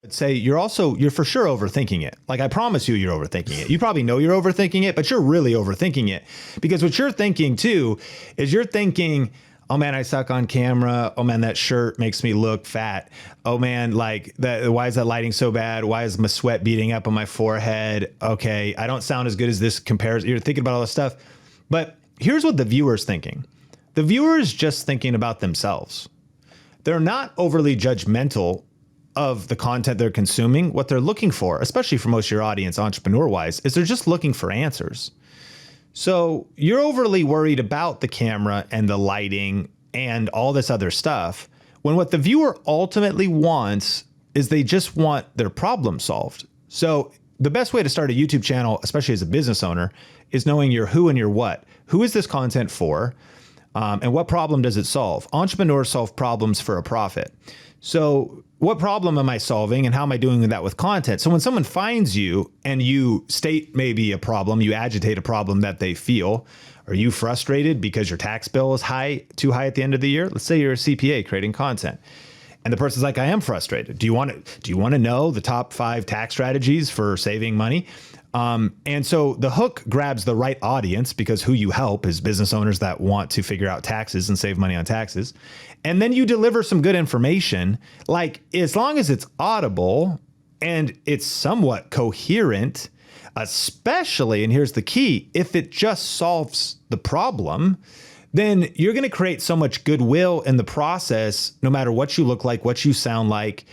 Say you're for sure overthinking it. Like, I promise you're overthinking it. You probably know you're overthinking it, but you're really overthinking it, because what you're thinking too is you're thinking, oh man, I suck on camera. Oh man, that shirt makes me look fat. Oh man, like that, why is that lighting so bad? Why is my sweat beating up on my forehead? Okay, I don't sound as good as this compares. You're thinking about all this stuff. But here's what the viewer's thinking. The viewer's just thinking about themselves. They're not overly judgmental of the content they're consuming. What they're looking for, especially for most of your audience, entrepreneur-wise, is they're just looking for answers. So you're overly worried about the camera and the lighting and all this other stuff, when what the viewer ultimately wants is they just want their problem solved. So the best way to start a YouTube channel, especially as a business owner, is knowing your who and your what. Who is this content for? And what problem does it solve? Entrepreneurs solve problems for a profit. So what problem am I solving, and how am I doing that with content? So when someone finds you and you state maybe a problem, you agitate a problem that they feel, are you frustrated because your tax bill is too high at the end of the year? Let's say you're a CPA creating content, and the person's like, I am frustrated. Do you want to know the top 5 tax strategies for saving money? And so the hook grabs the right audience, because who you help is business owners that want to figure out taxes and save money on taxes. And then you deliver some good information, like, as long as it's audible and it's somewhat coherent, especially, and here's the key, if it just solves the problem, then you're going to create so much goodwill in the process, no matter what you look like, what you sound like.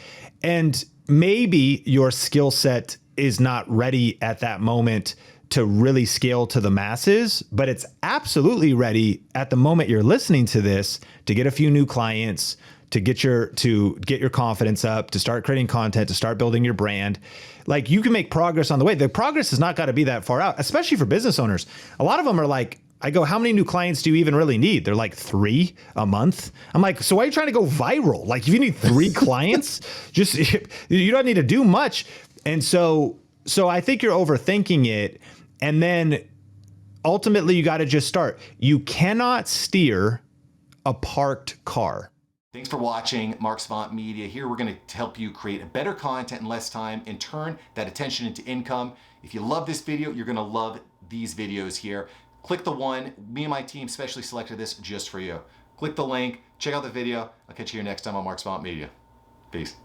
And maybe your skill set is not ready at that moment to really scale to the masses, but it's absolutely ready at the moment you're listening to this to get a few new clients, to get your confidence up, to start creating content, to start building your brand. Like, you can make progress on the way. The progress has not got to be that far out, especially for business owners. A lot of them are like, I go, how many new clients do you even really need? They're like 3 a month. I'm like, so why are you trying to go viral? Like, if you need 3 clients, just, you don't need to do much. And so I think you're overthinking it. And then ultimately you got to just start. You cannot steer a parked car. Thanks for watching Mark Savant Media. Here we're going to help you create better content in less time and turn that attention into income. If you love this video, you're going to love these videos here. Click the one. Me and my team specially selected this just for you. Click the link, check out the video. I'll catch you here next time on Mark Savant Media. Peace.